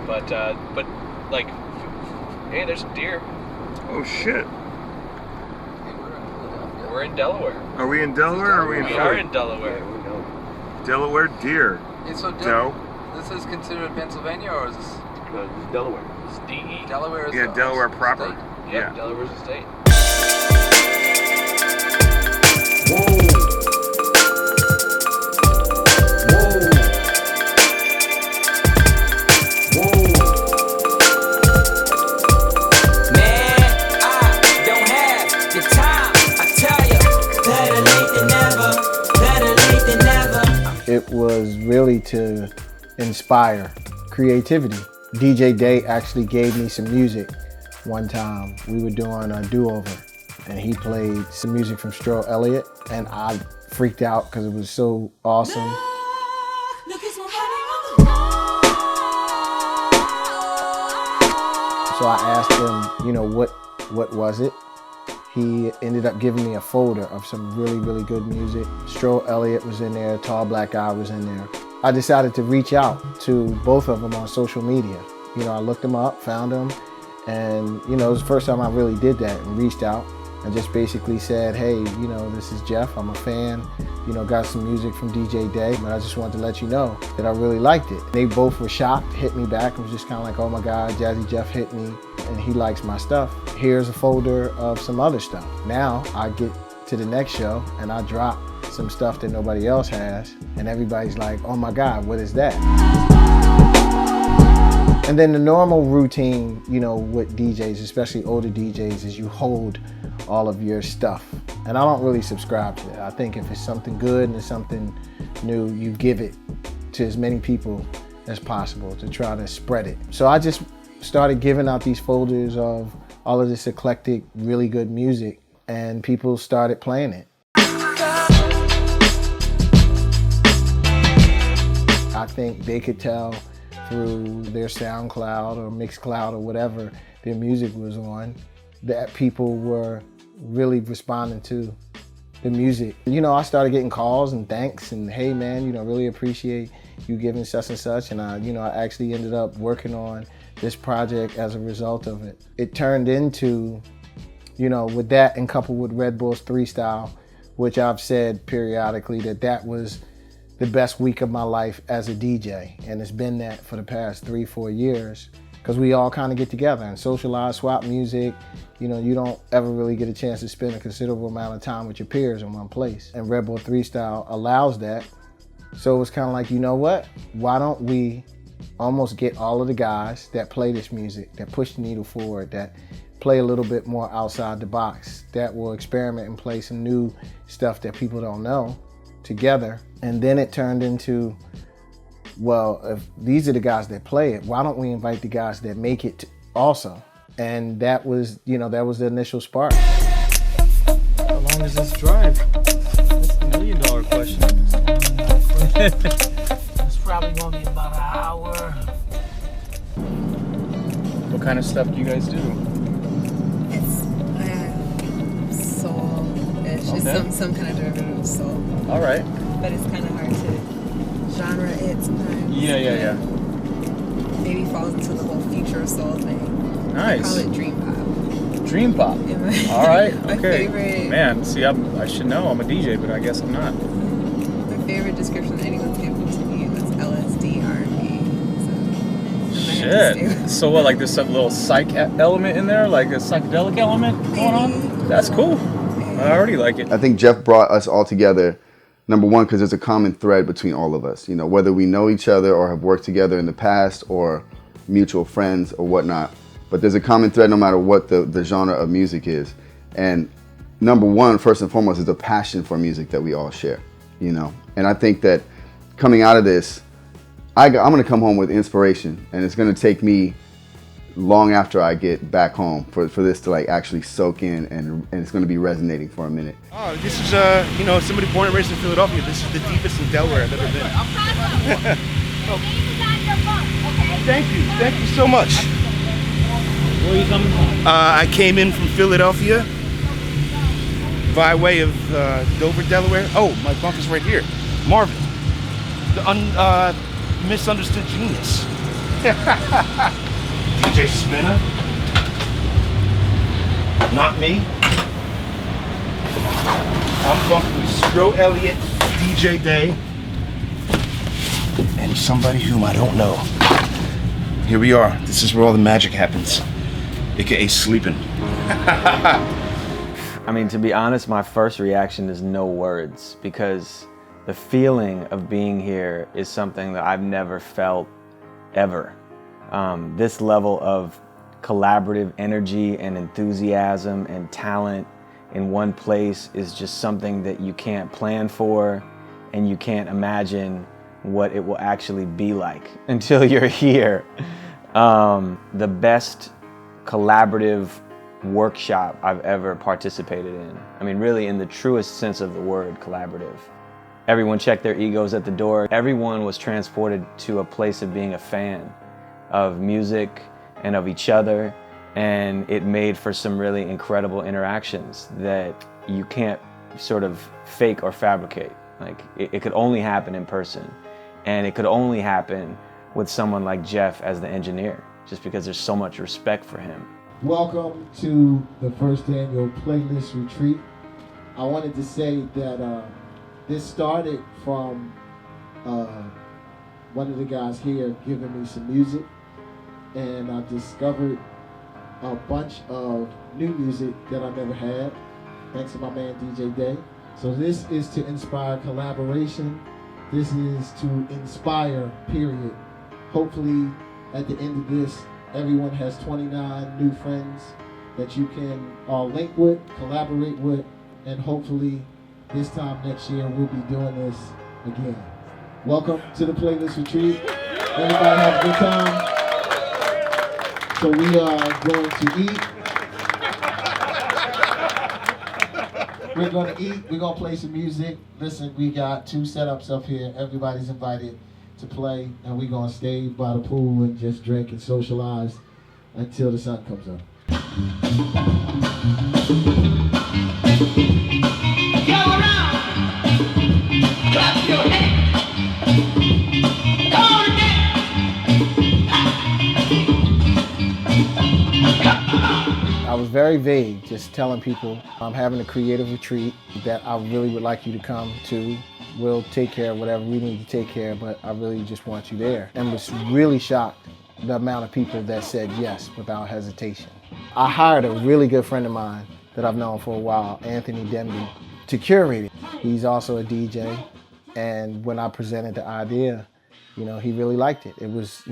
But like, hey, there's some deer. Oh shit. We're in Delaware. Are we in Delaware or are we in We are in Delaware. Delaware deer. Yeah, so this is considered Pennsylvania, or is this? It's Delaware. It's DE. Delaware is Delaware proper. State. Yeah, Delaware's a state. It was really to inspire creativity. DJ Day actually gave me some music one time. We were doing a do-over and he played some music from Stro Elliott and I freaked out because it was so awesome. So I asked him, what was it? He ended up giving me a folder of some really, really good music. Stro Elliott was in there, Tall Black Guy was in there. I decided to reach out to both of them on social media. I looked them up, found them, and it was the first time I really did that and reached out and just basically said, hey, this is Jeff, I'm a fan, got some music from DJ Day, but I just wanted to let you know that I really liked it. They both were shocked, hit me back, and was just kind of like, oh my God, Jazzy Jeff hit me, and he likes my stuff. Here's a folder of some other stuff. Now I get to the next show and I drop some stuff that nobody else has, and everybody's like, oh my God, what is that? And then the normal routine, with DJs, especially older DJs, is you hold all of your stuff. And I don't really subscribe to that. I think if it's something good and it's something new, you give it to as many people as possible to try to spread it. So I just started giving out these folders of all of this eclectic, really good music, and people started playing it. I think they could tell through their SoundCloud or Mixcloud or whatever their music was on, that people were really responding to the music. I started getting calls and thanks and hey man, really appreciate you giving such and such, and I actually ended up working on this project as a result of it. It turned into, with that and coupled with Red Bull's 3 Style, which I've said periodically that was the best week of my life as a DJ. And it's been that for the past 3-4 years, because we all kind of get together and socialize, swap music. You don't ever really get a chance to spend a considerable amount of time with your peers in one place. And Red Bull 3 Style allows that. So it was kind of like, why don't we almost get all of the guys that play this music, that push the needle forward, that play a little bit more outside the box, that will experiment and play some new stuff that people don't know together. And then it turned into, well, if these are the guys that play it, why don't we invite the guys that make it also? And that was, that was the initial spark. How long is this drive? That's the $1 million question. It's probably gonna be about an hour. What kind of stuff do you guys do? It's soul-ish. Okay. It's some kind of derivative of soul. All right. But it's kind of hard to genre it sometimes. Yeah. Maybe falls into the whole future soul thing. Nice. I call it dream pop. Dream pop. Yeah, All right. my Okay. favorite. Man, see, I should know. I'm a DJ, but I guess I'm not. My favorite description anyone's given to me was LSD R&B. Shit. So what, like there's some little psych element in there, like a psychedelic element going on? That's cool. I already like it. I think Jeff brought us all together, number one, because there's a common thread between all of us. Whether we know each other or have worked together in the past or mutual friends or whatnot. But there's a common thread no matter what the genre of music is. And number one, first and foremost, is the passion for music that we all share, And I think that coming out of this, I'm going to come home with inspiration, and it's going to take me long after I get back home for this to actually soak in, and it's going to be resonating for a minute. Oh, this is, somebody born and raised in Philadelphia. This is the deepest in Delaware I've ever been. Thank you so much. Where are you coming from? I came in from Philadelphia by way of Dover, Delaware. Oh, my bunk is right here. Marvin, the misunderstood genius. DJ Spinner. Not me. I'm talking with Skro Elliott, DJ Day, and somebody whom I don't know. Here we are. This is where all the magic happens, aka sleeping. I mean, to be honest, my first reaction is no words, because the feeling of being here is something that I've never felt ever. This level of collaborative energy and enthusiasm and talent in one place is just something that you can't plan for, and you can't imagine what it will actually be like until you're here. The best collaborative workshop I've ever participated in. I mean, really in the truest sense of the word, collaborative. Everyone checked their egos at the door. Everyone was transported to a place of being a fan of music and of each other, and it made for some really incredible interactions that you can't sort of fake or fabricate. Like, it could only happen in person, and it could only happen with someone like Jeff as the engineer, just because there's so much respect for him. Welcome to the first annual playlist retreat. I wanted to say that this started from one of the guys here giving me some music, and I discovered a bunch of new music that I never had, thanks to my man DJ Day. So this is to inspire collaboration. This is to inspire, period. Hopefully at the end of this, everyone has 29 new friends that you can link with, collaborate with, and hopefully this time next year we'll be doing this again. Welcome to the playlist retreat. Everybody have a good time. So we are going to eat. We're going to eat. We're going to play some music. Listen, we got 2 setups up here. Everybody's invited to play, and we're going to stay by the pool and just drink and socialize until the sun comes up. Go around, clap your hands, go on I was very vague, just telling people I'm having a creative retreat that I really would like you to come to. We'll take care of whatever we need to take care of, but I really just want you there. And was really shocked the amount of people that said yes without hesitation. I hired a really good friend of mine that I've known for a while, Anthony Demby, to curate it. He's also a DJ, and when I presented the idea, he really liked it. It was,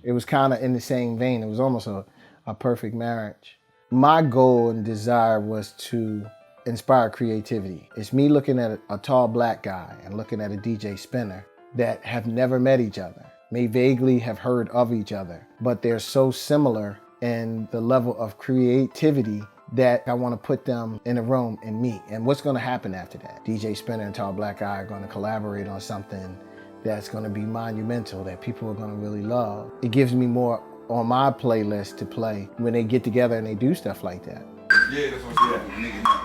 it was kind of in the same vein. It was almost a perfect marriage. My goal and desire was to inspire creativity. It's me looking at a tall black guy and looking at a DJ Spinner that have never met each other, may vaguely have heard of each other, but they're so similar in the level of creativity that I want to put them in a room and meet. And what's going to happen after that? DJ Spinner and Tall Black Guy are going to collaborate on something that's going to be monumental, that people are going to really love. It gives me more on my playlist to play when they get together and they do stuff like that. Yeah, that's what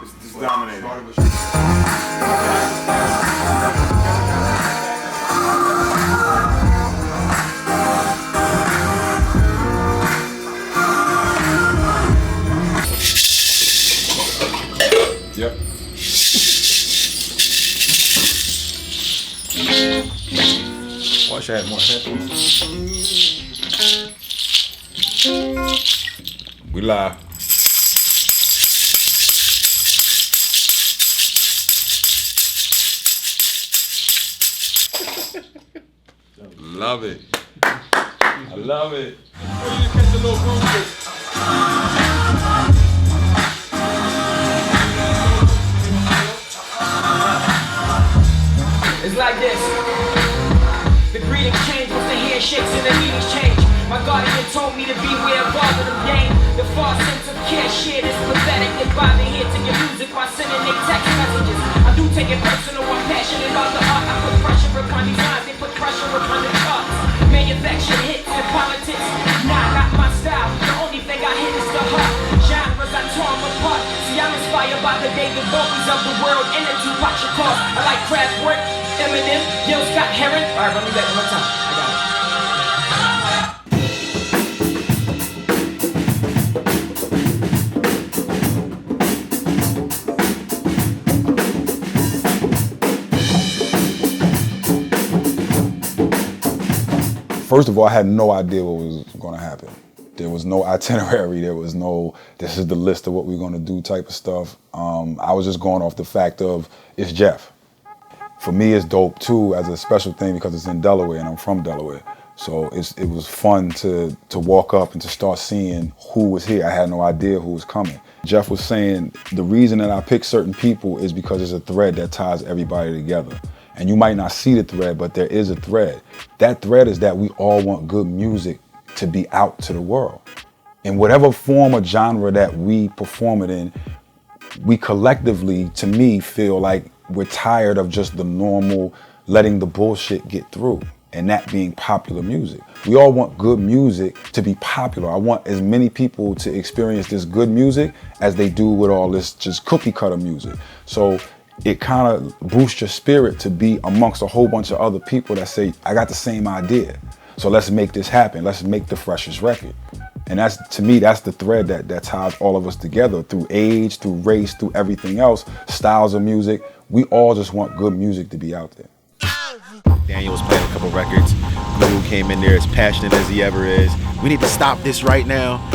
it's dominating. Yep. Wish I had more headphones. We live. Love it. I love it. It's like this. The greeting change with the handshakes and the meetings change. My guardian told me to beware of all of them game. The false sense of care shared is pathetic. They bother here to your music while sending their text messages. I do take it personal, I'm passionate about the art. I put pressure upon these lines, they put pressure upon the charts. Manufactured hits and politics. Nah, not my style. The only thing I hit is the heart. Genres I tore them apart. See, I'm inspired by the David Bowies of the world and the Tupac Shakars. I like Kraftwerk, Eminem, Gil Scott Heron. Alright, run me back one more time. I got it. first of all, I had no idea what was going to happen. There was no itinerary. There was no, this is the list of what we're going to do type of stuff. I was just going off the fact of, it's Jeff. For me, it's dope too as a special thing because it's in Delaware and I'm from Delaware. So it was fun to walk up and to start seeing who was here. I had no idea who was coming. Jeff was saying the reason that I pick certain people is because there's a thread that ties everybody together. And you might not see the thread, but there is a thread. That thread is that we all want good music to be out to the world. In whatever form or genre that we perform it in, we collectively, to me, feel like we're tired of just the normal letting the bullshit get through and that being popular music. We all want good music to be popular. I want as many people to experience this good music as they do with all this just cookie cutter music. So it kind of boosts your spirit to be amongst a whole bunch of other people that say, I got the same idea. So let's make this happen. Let's make the freshest record. And that's, to me, that's the thread that ties all of us together through age, through race, through everything else, styles of music. We all just want good music to be out there. Daniel was playing a couple records. Guru came in there as passionate as he ever is. We need to stop this right now.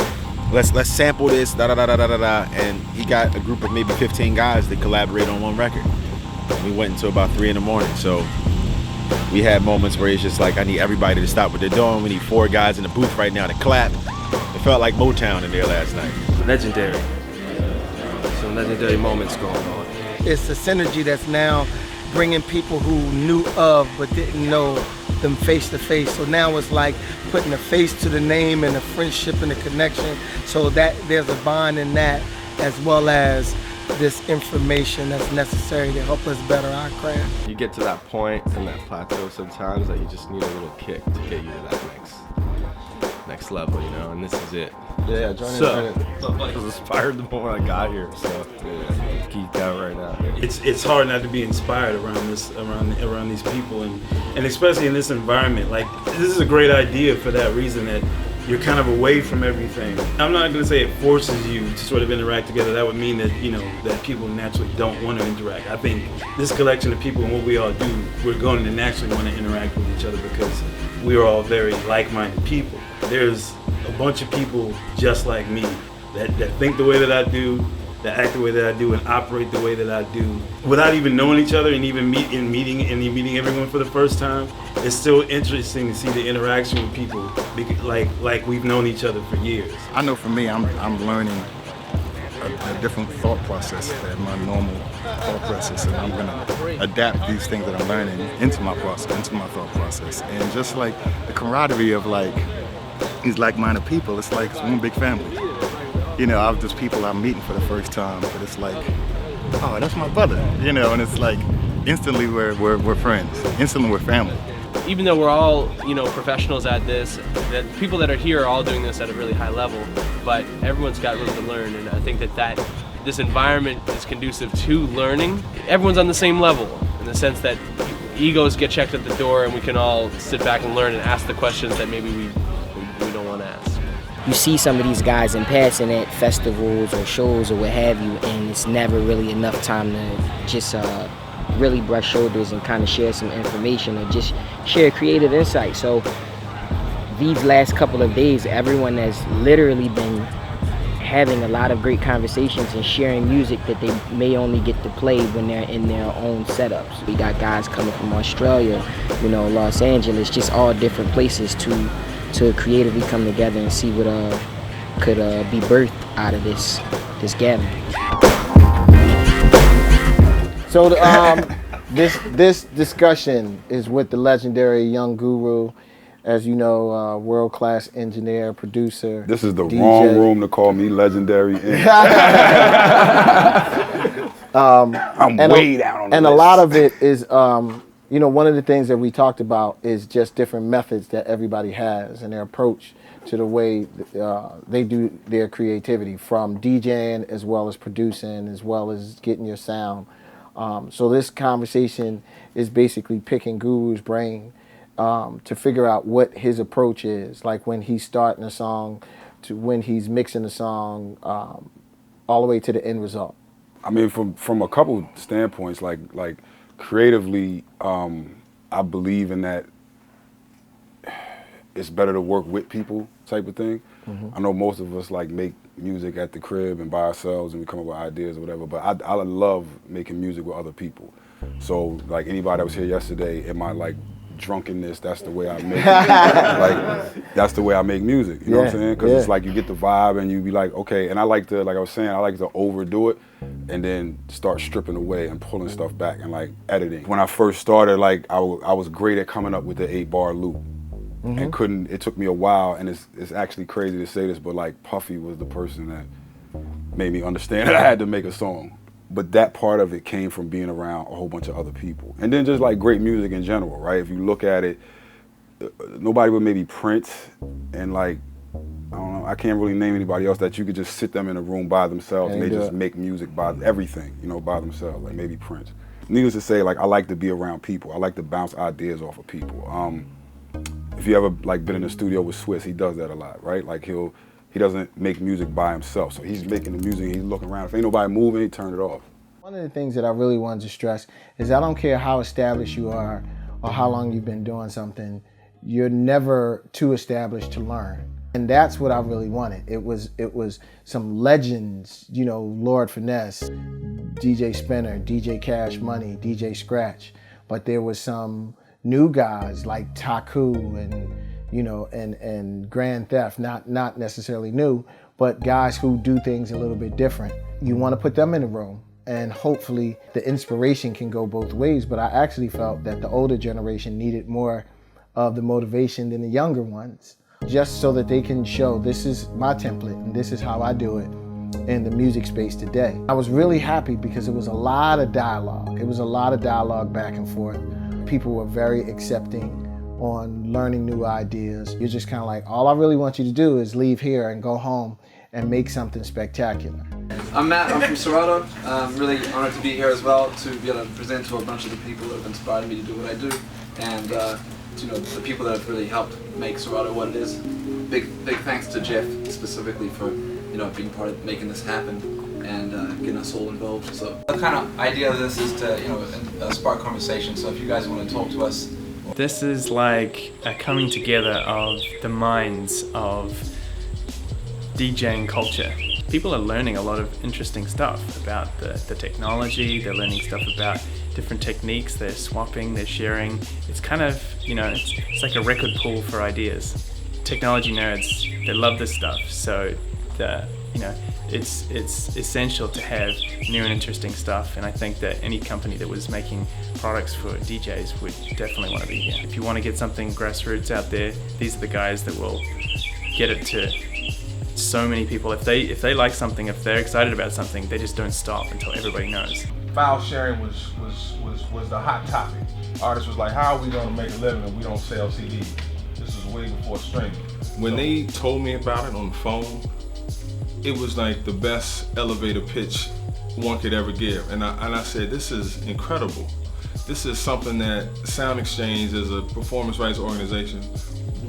Let's sample this, da da da da da da. And he got a group of maybe 15 guys that collaborate on one record. We went until about 3 in the morning. So we had moments where it's just like, I need everybody to stop what they're doing. We need 4 guys in the booth right now to clap. It felt like Motown in there last night. Legendary. Some legendary moments going on. It's a synergy that's now bringing people who knew of but didn't know them face to face. So now it's like putting a face to the name and a friendship and a connection, so that there's a bond in that, as well as this information that's necessary to help us better our craft. You get to that point and that plateau sometimes that you just need a little kick to get you to that next level, you know, and this is it. Yeah, join I was inspired the moment I got here, so yeah, keep that right now. It's hard not to be inspired around these people, and especially in this environment. Like, this is a great idea for that reason, that you're kind of away from everything. I'm not going to say it forces you to sort of interact together. That would mean that, you know, that people naturally don't want to interact. I think this collection of people and what we all do, we're going to naturally want to interact with each other because we're all very like-minded people. There's a bunch of people just like me that think the way that I do, that act the way that I do, and operate the way that I do without even knowing each other and even meeting everyone for the first time. It's still interesting to see the interaction with people like we've known each other for years. I know for me, I'm learning a different thought process than my normal thought process, and I'm gonna adapt these things that I'm learning into my process, into my thought process, and just like the camaraderie of like these like-minded people, it's like it's one big family. You know, I have just people I'm meeting for the first time, but it's like, oh, that's my brother, you know, and it's like instantly we're friends, instantly we're family. Even though we're all, you know, professionals at this, that people that are here are all doing this at a really high level, but everyone's got room to learn, and I think that this environment is conducive to learning. Everyone's on the same level in the sense that egos get checked at the door and we can all sit back and learn and ask the questions that maybe we don't want to ask. You see some of these guys in passing at festivals or shows or what have you, and it's never really enough time to just really brush shoulders and kind of share some information or just share creative insight. So these last couple of days, everyone has literally been having a lot of great conversations and sharing music that they may only get to play when they're in their own setups. We got guys coming from Australia, you know, Los Angeles, just all different places to creatively come together and see what could be birthed out of this gathering. So this discussion is with the legendary Young Guru, as you know, world-class engineer, producer. This is the DJ. wrong room to call me legendary. I'm way down on the And list. a lot of it is, you know, one of the things that we talked about is just different methods that everybody has and their approach to the way they do their creativity, from DJing as well as producing, as well as getting your sound. So this conversation is basically picking Guru's brain to figure out what his approach is, like when he's starting a song to when he's mixing a song, all the way to the end result. I mean, from a couple standpoints, like creatively, I believe in that it's better to work with people type of thing. Mhm. I know most of us like make music at the crib and by ourselves and we come up with ideas or whatever, but I love making music with other people. So like anybody that was here yesterday, in my like drunkenness, that's the way I make like that's the way I make music. You know what I'm saying? Because it's like you get the vibe and you be like, okay. And I like to, like I was saying, I like to overdo it and then start stripping away and pulling stuff back and like editing. When I first started, like I was great at coming up with the 8-bar loop. And couldn't, it took me a while, and it's actually crazy to say this, but like Puffy was the person that made me understand that I had to make a song. But that part of it came from being around a whole bunch of other people. And then just like great music in general, right? If you look at it, nobody would maybe Prince and like, I don't know, I can't really name anybody else that you could just sit them in a room by themselves and they just make music by everything, you know, by themselves, like maybe Prince. Needless to say, like I like to be around people. I like to bounce ideas off of people. If you ever like been in the studio with Swiss, he does that a lot, right? Like he doesn't make music by himself. So he's making the music, he's looking around. If ain't nobody moving, he turn it off. One of the things that I really wanted to stress is I don't care how established you are or how long you've been doing something, you're never too established to learn. And that's what I really wanted. It was some legends, you know, Lord Finesse, DJ Spinner, DJ Cash Money, DJ Scratch, but there was some new guys like Taku and, you know, and Grand Theft, not necessarily new, but guys who do things a little bit different. You want to put them in the room and hopefully the inspiration can go both ways, but I actually felt that the older generation needed more of the motivation than the younger ones, just so that they can show this is my template and this is how I do it in the music space today. I was really happy because it was a lot of dialogue. It was a lot of dialogue back and forth. People were very accepting on learning new ideas. You're just kind of like, all I really want you to do is leave here and go home and make something spectacular. I'm Matt, I'm from Serato. I'm really honored to be here as well, to be able to present to a bunch of the people that have inspired me to do what I do, and you know, the people that have really helped make Serato what it is. Big thanks to Jeff specifically for, you know, being part of making this happen and getting us all involved. So the kind of idea of this is to, you know, spark conversation. So if you guys want to talk to us. This is like a coming together of the minds of DJing culture. People are learning a lot of interesting stuff about the technology, they're learning stuff about different techniques, they're swapping, they're sharing. It's kind of, you know, it's like a record pool for ideas. Technology nerds, they love this stuff, so you know, it's essential to have new and interesting stuff, and I think that any company that was making products for DJs would definitely want to be here. If you want to get something grassroots out there, these are the guys that will get it to so many people. If they like something, if they're excited about something, they just don't stop until everybody knows. File sharing was the hot topic. Artists was like, how are we gonna make a living if we don't sell CDs? This was way before streaming. When they told me about it on the phone, it was like the best elevator pitch one could ever give. And I said, this is incredible. This is something that Sound Exchange as a performance rights organization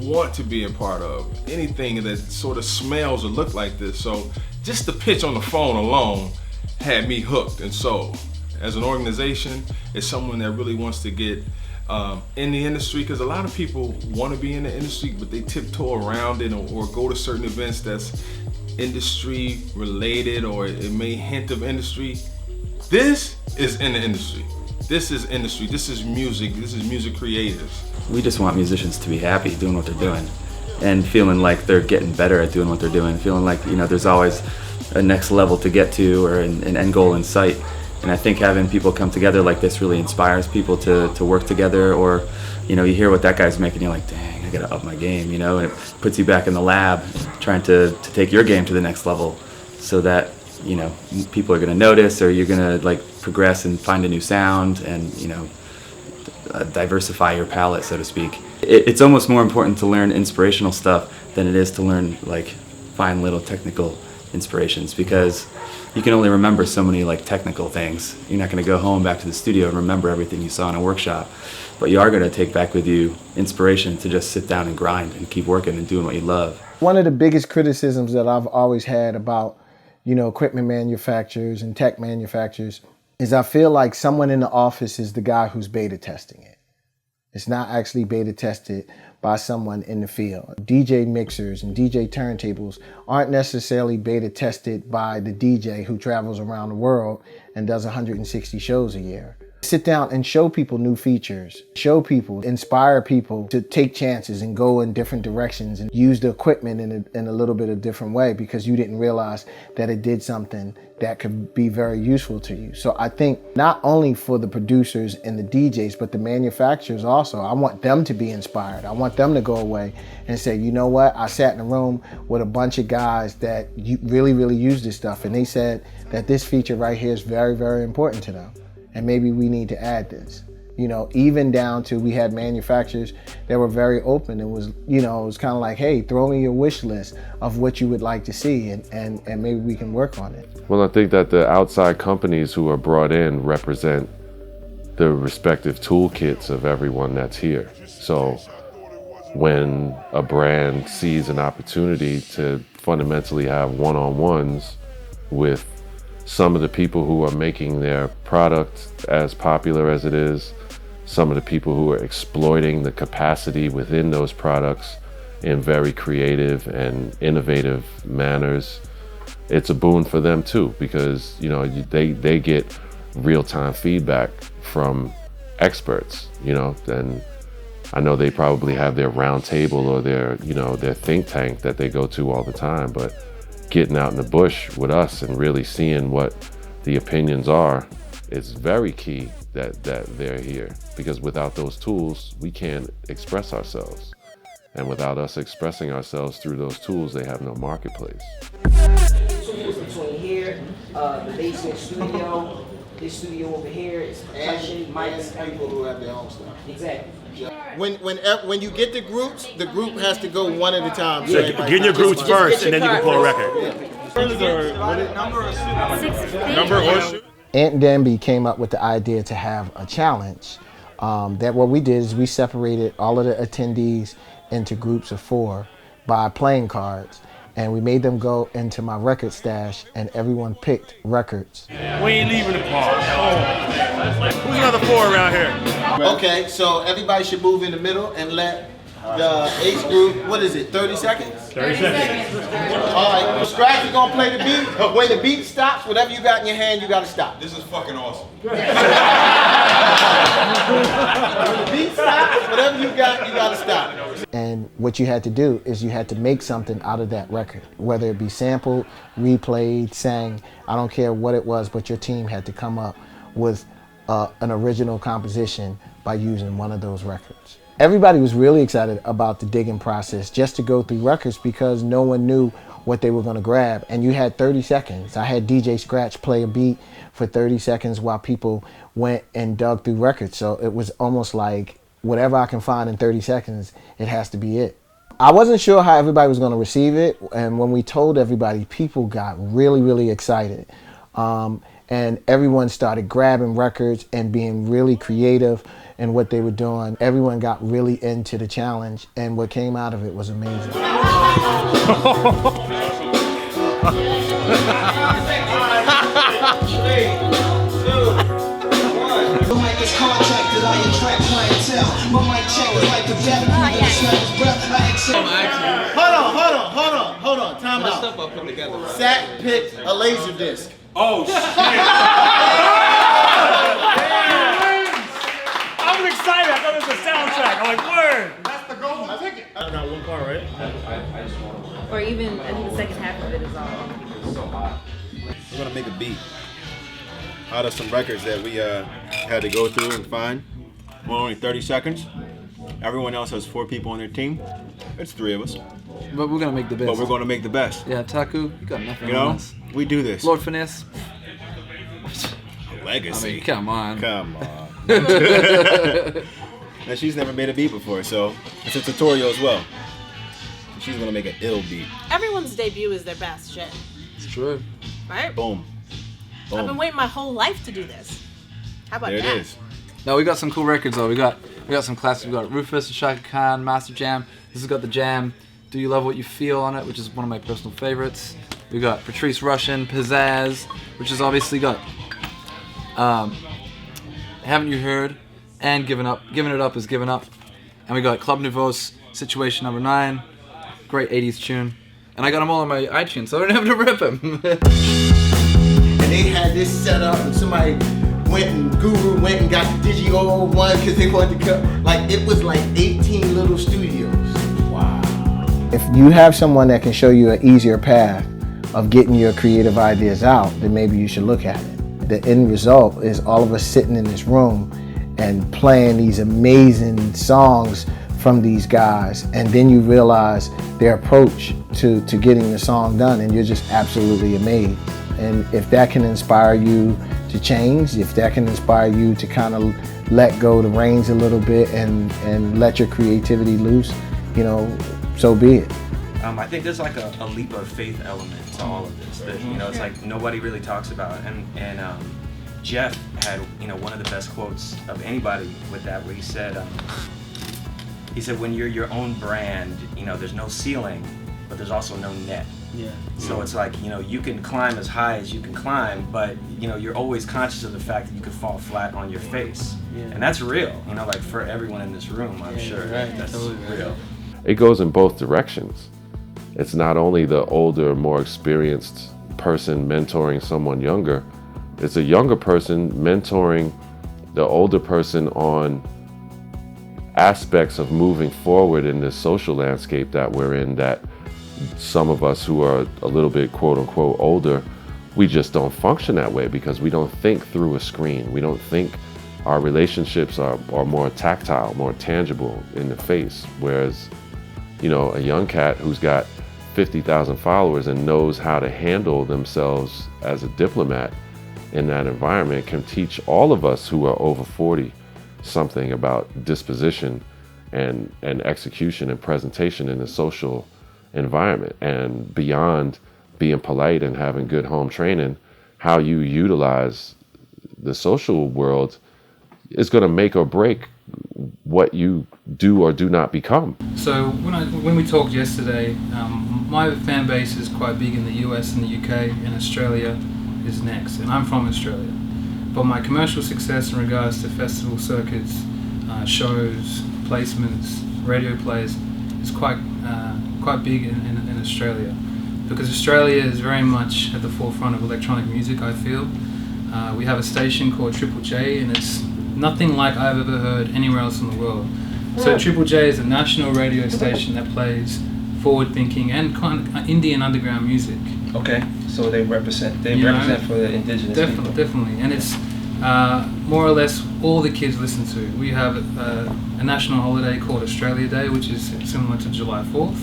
want to be a part of. Anything that sort of smells or look like this. So just the pitch on the phone alone had me hooked and sold. As an organization, it's someone that really wants to get in the industry, because a lot of people want to be in the industry, but they tiptoe around it or go to certain events that's industry related or it may hint of industry. This is in the industry. This is industry. This is music. This is music creators. We just want musicians to be happy doing what they're doing and feeling like they're getting better at doing what they're doing, feeling like, you know, there's always a next level to get to or an end goal in sight. And I think having people come together like this really inspires people to work together, or, you know, you hear what that guy's making, you're like, dang, I gotta up my game, you know, and it puts you back in the lab trying to take your game to the next level so that, you know, people are gonna notice, or you're gonna like progress and find a new sound and, you know, diversify your palette, so to speak. It's almost more important to learn inspirational stuff than it is to learn like fine little technical inspirations, because you can only remember so many like technical things. You're not going to go home back to the studio and remember everything you saw in a workshop, but you are going to take back with you inspiration to just sit down and grind and keep working and doing what you love. One of the biggest criticisms that I've always had about, you know, equipment manufacturers and tech manufacturers is I feel like someone in the office is the guy who's beta testing it. It's not actually beta tested by someone in the field. DJ mixers and DJ turntables aren't necessarily beta tested by the DJ who travels around the world and does 160 shows a year. Sit down and show people new features, show people, inspire people to take chances and go in different directions and use the equipment in a little bit of a different way because you didn't realize that it did something that could be very useful to you. So I think not only for the producers and the DJs, but the manufacturers also, I want them to be inspired. I want them to go away and say, you know what, I sat in a room with a bunch of guys that really, really use this stuff, and they said that this feature right here is very, very important to them. And maybe we need to add this. You know, even down to we had manufacturers that were very open. It was, you know, it was kind of like, hey, throw me your wish list of what you would like to see and maybe we can work on it. Well, I think that the outside companies who are brought in represent the respective toolkits of everyone that's here. So when a brand sees an opportunity to fundamentally have one-on-ones with some of the people who are making their product as popular as it is, some of the people who are exploiting the capacity within those products in very creative and innovative manners, it's a boon for them too, because you know they get real-time feedback from experts, you know, and I know they probably have their round table or their, you know, their think tank that they go to all the time, but getting out in the bush with us and really seeing what the opinions are is very key that they're here, because without those tools we can't express ourselves, and without us expressing ourselves through those tools they have no marketplace. Tools between here, the basement studio, this studio over here is percussion, mics, people who have their own stuff. Exactly. When you get the group has to go one at a time. So get your groups first, and then you can pull a record. Number or shoot. Ant Danby came up with the idea to have a challenge. That what we did is we separated all of the attendees into groups of 4 by playing cards, and we made them go into my record stash, and everyone picked records. We ain't leaving the park. Who's another 4 around here? Okay, so everybody should move in the middle and let the H group, what is it, 30 seconds? 30 seconds. All right, Scratch is gonna play the beat. When the beat stops, whatever you got in your hand, you gotta stop. This is fucking awesome. When the beat stops, whatever you got, you gotta stop. And what you had to do is you had to make something out of that record, whether it be sampled, replayed, sang, I don't care what it was, but your team had to come up with an original composition by using one of those records. Everybody was really excited about the digging process, just to go through records, because no one knew what they were going to grab. And you had 30 seconds. I had DJ Scratch play a beat for 30 seconds while people went and dug through records. So it was almost like whatever I can find in 30 seconds, it has to be it. I wasn't sure how everybody was going to receive it. And when we told everybody, people got really, really excited. And everyone started grabbing records and being really creative in what they were doing. Everyone got really into the challenge, and what came out of it was amazing. Hold on, time out. Zach picked a laser disc. Oh shit! I was excited. I thought it was a soundtrack. I'm like, word. That's the golden ticket. I got one part, right? Or even, I think the second half of it is all. We're gonna make a beat out of some records that we had to go through and find. Well, only 30 seconds. Everyone else has 4 people on their team. It's 3 of us. But we're gonna make the best. But we're gonna make the best. Yeah, Taku, you got nothing you know, on us. We do this. Lord Finesse. Legacy. I mean, come on. Come on. And she's never made a beat before, so it's a tutorial as well. She's gonna make an ill beat. Everyone's debut is their best shit. It's true. Right? Boom. Boom. I've been waiting my whole life to do this. How about there that? It is. No, we got some cool records though. We got some classics. We got Rufus, Shaka Khan, Master Jam. This has got the Jam, Do You Love What You Feel on it, which is one of my personal favorites. We got Patrice Rushen, Pizzazz, which has obviously got Haven't You Heard, and Giving It Up is Given Up. And we got Club Nouveau's Situation Number 9, great 80s tune. And I got them all on my iTunes, so I don't have to rip them. And they had this set up, and somebody Guru went and got Digi 001 because they wanted to cut. Like, it was like 18 little studios. Wow. If you have someone that can show you an easier path of getting your creative ideas out, then maybe you should look at it. The end result is all of us sitting in this room and playing these amazing songs from these guys, and then you realize their approach to getting the song done, and you're just absolutely amazed. And if that can inspire you to change, if that can inspire you to kind of let go the reins a little bit and let your creativity loose, you know, so be it. I think there's like a leap of faith element to all of this that, you know, it's like nobody really talks about. And Jeff had, you know, one of the best quotes of anybody with that, where he said, when you're your own brand, you know, there's no ceiling, but there's also no net. Yeah. So it's like, you know, you can climb as high as you can climb, but, you know, you're always conscious of the fact that you could fall flat on your face. Yeah. And that's real, you know, like for everyone in this room, I'm sure. Right. That's Totally real. It goes in both directions. It's not only the older, more experienced person mentoring someone younger, it's a younger person mentoring the older person on aspects of moving forward in this social landscape that we're in, that some of us who are a little bit quote unquote older, we just don't function that way because we don't think through a screen. We don't think our relationships are more tactile, more tangible in the face. Whereas, you know, a young cat who's got 50,000 followers and knows how to handle themselves as a diplomat in that environment can teach all of us who are over 40 something about disposition and execution and presentation in the social environment. And beyond being polite and having good home training, how you utilize the social world is going to make or break what you do or do not become. So when we talked yesterday, my fan base is quite big in the US and the UK, and Australia is next, and I'm from Australia. But my commercial success in regards to festival circuits, shows, placements, radio plays is quite big in Australia, because Australia is very much at the forefront of electronic music, I feel. We have a station called Triple J, and it's nothing like I've ever heard anywhere else in the world. So Triple J is a national radio station that plays forward-thinking and kind of Indian underground music. Okay, so they represent for the indigenous people. Definitely, and it's more or less all the kids listen to. We have a national holiday called Australia Day, which is similar to July 4th.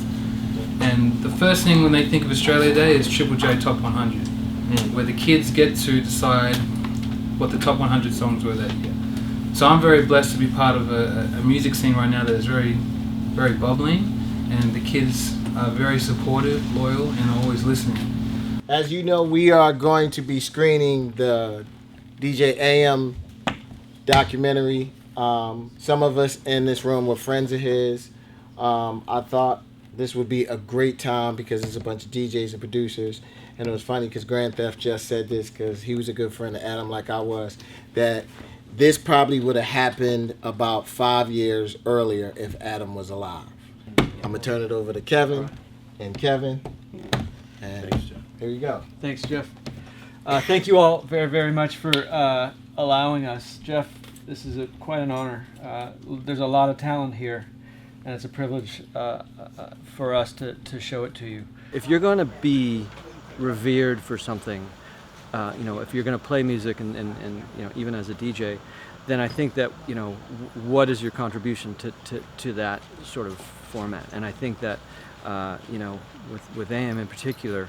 And the first thing when they think of Australia Day is Triple J Top 100, where the kids get to decide what the top 100 songs were that year. So I'm very blessed to be part of a music scene right now that is very, very bubbling, and the kids are very supportive, loyal, and are always listening. As you know, we are going to be screening the DJ AM documentary. Some of us in this room were friends of his. I thought this would be a great time because there's a bunch of DJs and producers. And it was funny because Grand Theft just said this because he was a good friend of Adam like I was, that this probably would have happened about 5 years earlier if Adam was alive. I'm going to turn it over to Kevin. And Kevin. And thanks, Jeff. Here you go. Thanks, Jeff. Thank you all very, very much for allowing us. Jeff, this is quite an honor. There's a lot of talent here, and it's a privilege for us to show it to you. If you're going to be revered for something, you know, if you're going to play music and you know, even as a DJ, then I think that, you know, what is your contribution to that sort of format? And I think that, you know, with AM in particular,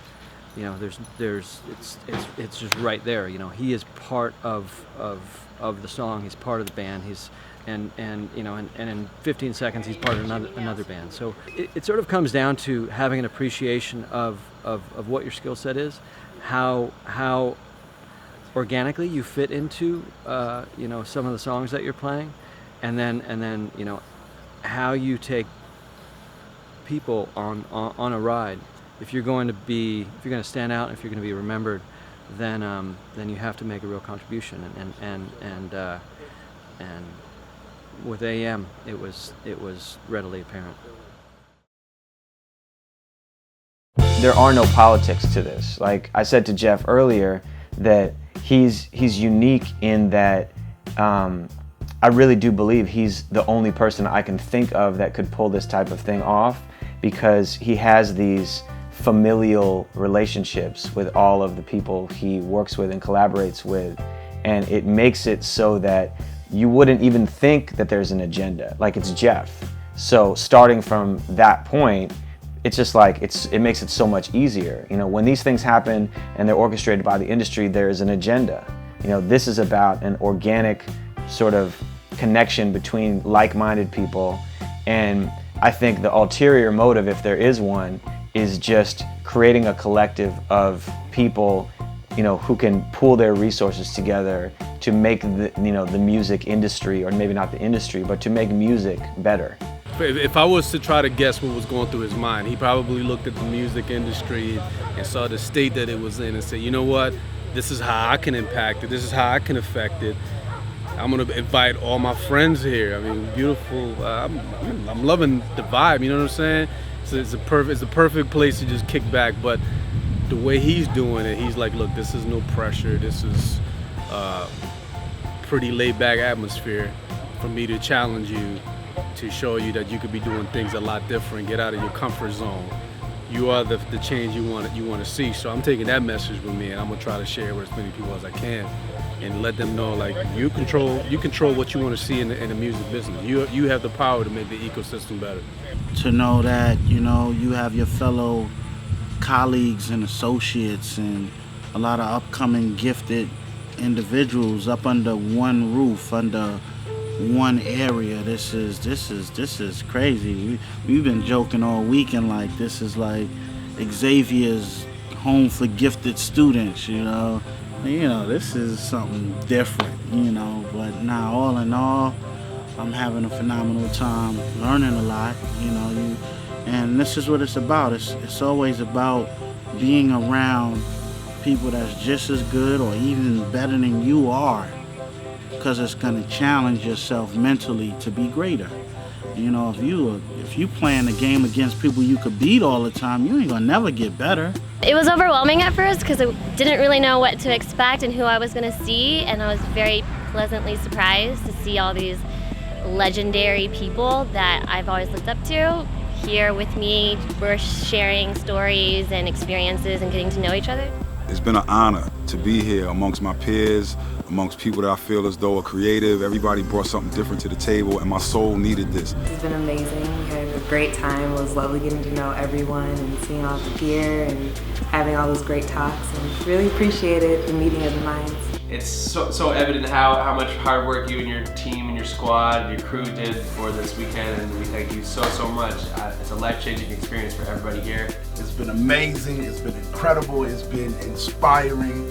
you know, it's just right there. You know, he is part of the song. He's part of the band. And you know, and in 15 seconds he's part of another band. So it sort of comes down to having an appreciation of what your skill set is, how organically you fit into you know, some of the songs that you're playing, and then you know, how you take people on a ride. If you're going to stand out, if you're going to be remembered, then you have to make a real contribution. And with AM, it was readily apparent. there are no politics to this. Like I said to Jeff earlier, that he's unique in that I really do believe he's the only person I can think of that could pull this type of thing off, because he has these familial relationships with all of the people he works with and collaborates with, and it makes it so that you wouldn't even think that there's an agenda. Like, it's Jeff. So starting from that point, it's just like, it makes it so much easier. You know, when these things happen and they're orchestrated by the industry, there's an agenda. You know, this is about an organic sort of connection between like-minded people. And I think the ulterior motive, if there is one, is just creating a collective of people, you know, who can pool their resources together to make the, you know, the music industry, or maybe not the industry, but to make music better. If I was to try to guess what was going through his mind, he probably looked at the music industry and saw the state that it was in and said, you know what, this is how I can impact it, this is how I can affect it. I'm gonna invite all my friends here. I mean, beautiful, I'm loving the vibe, you know what I'm saying? So it's the perfect place to just kick back, but the way he's doing it, he's like, look, this is no pressure, this is pretty laid back atmosphere for me to challenge you, to show you that you could be doing things a lot different, get out of your comfort zone. You are the change you want to see. So I'm taking that message with me, and I'm gonna try to share it with as many people as I can, and let them know, like, you control what you want to see in the music business. You have the power to make the ecosystem better. To know that, you know, you have your fellow colleagues and associates and a lot of upcoming gifted individuals up under one roof, under one area. This is crazy. We've been joking all weekend, like this is like Xavier's home for gifted students, you know. This is something different, you know. But now, all in all, I'm having a phenomenal time, learning a lot, you know. And this is what it's about. It's always about being around people that's just as good or even better than you are, because it's going to challenge yourself mentally to be greater. You know, if you playing the game against people you could beat all the time, you ain't gonna never get better. It was overwhelming at first because I didn't really know what to expect and who I was gonna see, and I was very pleasantly surprised to see all these legendary people that I've always looked up to here with me. We're sharing stories and experiences and getting to know each other. It's been an honor to be here amongst my peers, amongst people that I feel as though are creative. Everybody brought something different to the table, and my soul needed this. It's been amazing. We had a great time. It was lovely getting to know everyone and seeing all the gear and having all those great talks, and really appreciated the meeting of the minds. It's so evident how much hard work you and your team and your squad and your crew did for this weekend, and we thank you so much. It's a life-changing experience for everybody here. It's been amazing, it's been incredible, it's been inspiring.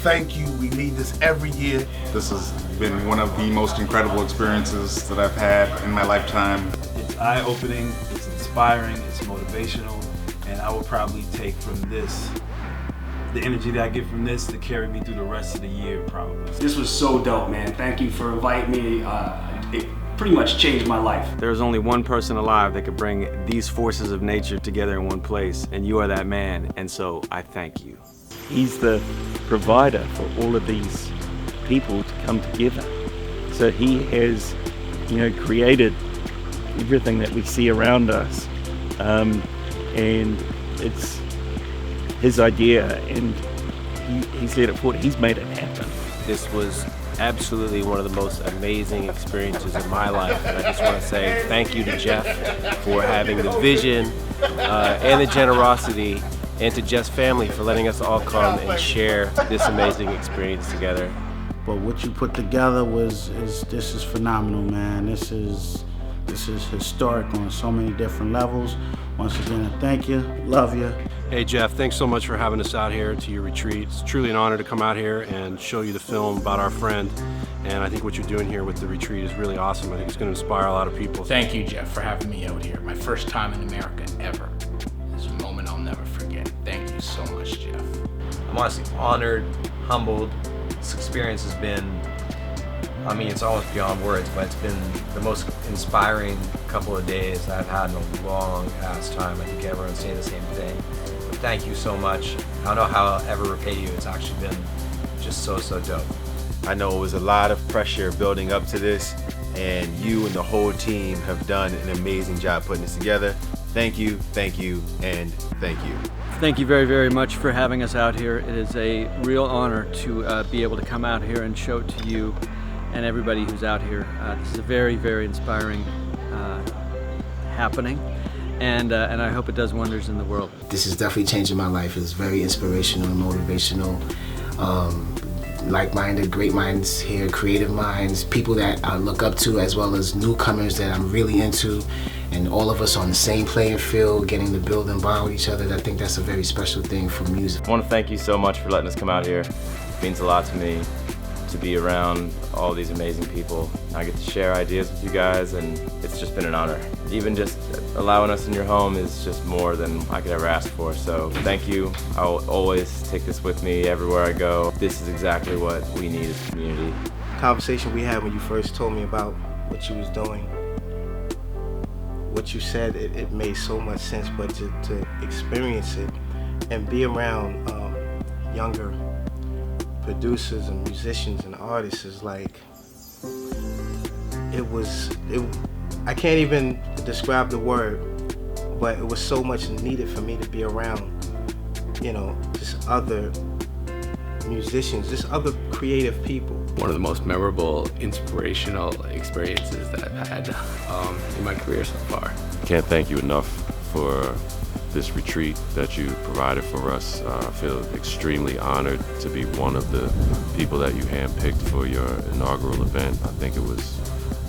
Thank you, we need this every year. This has been one of the most incredible experiences that I've had in my lifetime. It's eye-opening, it's inspiring, it's motivational, and I will probably take from this the energy that I get from this to carry me through the rest of the year, probably. This was so dope, man. Thank you for inviting me. It pretty much changed my life. There's only one person alive that could bring these forces of nature together in one place, and you are that man, and so I thank you. He's the provider for all of these people to come together. So he has, created everything that we see around us, and it's his idea, and he's led it forward. He's made it happen. This was absolutely one of the most amazing experiences of my life, and I just want to say thank you to Jeff for having the vision and the generosity, and to Jeff's family for letting us all come and share this amazing experience together. But what you put together this is phenomenal, man. This is historic on so many different levels. Once again, thank you, love you. Hey Jeff, thanks so much for having us out here to your retreat. It's truly an honor to come out here and show you the film about our friend. And I think what you're doing here with the retreat is really awesome. I think it's going to inspire a lot of people. Thank you, Jeff, for having me out here. My first time in America ever. It's a moment I'll never forget. Thank you so much, Jeff. I'm honestly honored, humbled. This experience has been, it's almost beyond words, but it's been the most inspiring couple of days I've had in a long ass time. I think everyone's saying the same thing. The thank you so much. I don't know how I'll ever repay you. It's actually been just so dope. I know it was a lot of pressure building up to this, and you and the whole team have done an amazing job putting this together. Thank you, and thank you. Thank you very, very much for having us out here. It is a real honor to be able to come out here and show it to you and everybody who's out here. This is a very, very inspiring happening, and I hope it does wonders in the world. This is definitely changing my life. It's very inspirational and motivational. Like-minded, great minds here, creative minds, people that I look up to, as well as newcomers that I'm really into, and all of us on the same playing field, getting to build and bond with each other. I think that's a very special thing for music. I want to thank you so much for letting us come out here. It means a lot to me to be around all these amazing people. I get to share ideas with you guys, and it's just been an honor. Even just allowing us in your home is just more than I could ever ask for. So thank you. I'll always take this with me everywhere I go. This is exactly what we need as a community. Conversation we had when you first told me about what you was doing, what you said, it made so much sense, but to experience it and be around younger producers and musicians and artists is like, I can't even describe the word, but it was so much needed for me to be around, just other musicians, just other creative people. One of the most memorable, inspirational experiences that I've had in my career so far. Can't thank you enough for this retreat that you provided for us. I feel extremely honored to be one of the people that you handpicked for your inaugural event. I think it was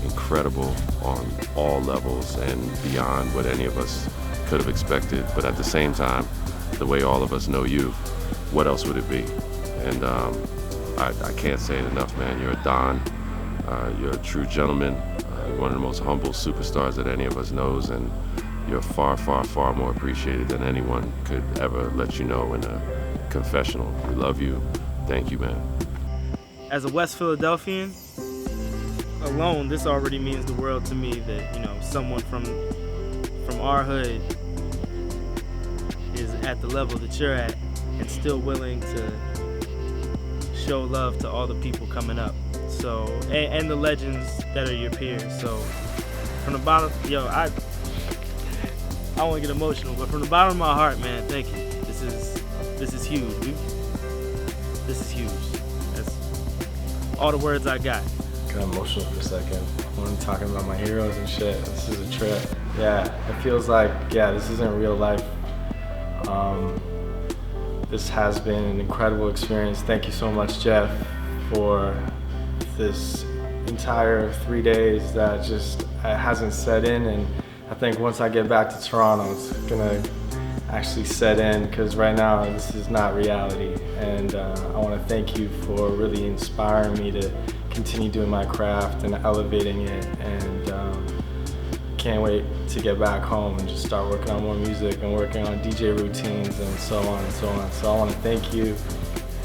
incredible on all levels and beyond what any of us could have expected. But at the same time, the way all of us know you, what else would it be? And I can't say it enough, man. You're a Don. You're a true gentleman. You're one of the most humble superstars that any of us knows, and you're far, far, far more appreciated than anyone could ever let you know in a confessional. We love you. Thank you, man. As a West Philadelphian, alone, this already means the world to me that, someone from our hood is at the level that you're at and still willing to show love to all the people coming up. So, and the legends that are your peers. So, from the bottom, I don't want to get emotional, but from the bottom of my heart, man, thank you. This is huge. This is huge. That's all the words I got. Got emotional for a second when I'm talking about my heroes and shit. This is a trip. Yeah, it feels like, this isn't real life. This has been an incredible experience. Thank you so much, Jeff, for this entire 3 days that just hasn't set in, and I think once I get back to Toronto, it's gonna actually set in, because right now this is not reality. And I want to thank you for really inspiring me to continue doing my craft and elevating it, and can't wait to get back home and just start working on more music and working on DJ routines and so on and so on. So I want to thank you,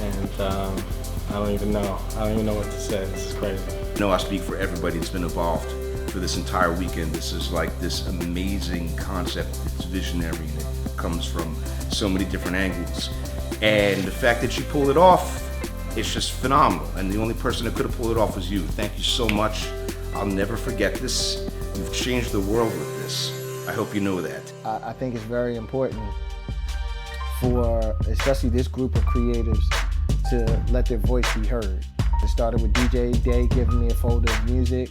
and I don't even know what to say. This is crazy. I know I speak for everybody that's been involved for this entire weekend. This is like this amazing concept. It's visionary, and it comes from so many different angles. And the fact that you pulled it off, it's just phenomenal. And the only person that could have pulled it off was you. Thank you so much. I'll never forget this. You've changed the world with this. I hope you know that. I think it's very important for especially this group of creatives to let their voice be heard. It started with DJ Day giving me a folder of music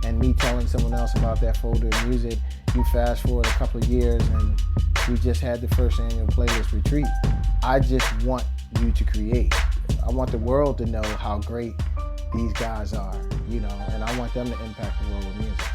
and me telling someone else about that folder of music. You fast forward a couple of years and we just had the first annual playlist retreat. I just want you to create. I want the world to know how great these guys are, and I want them to impact the world with music.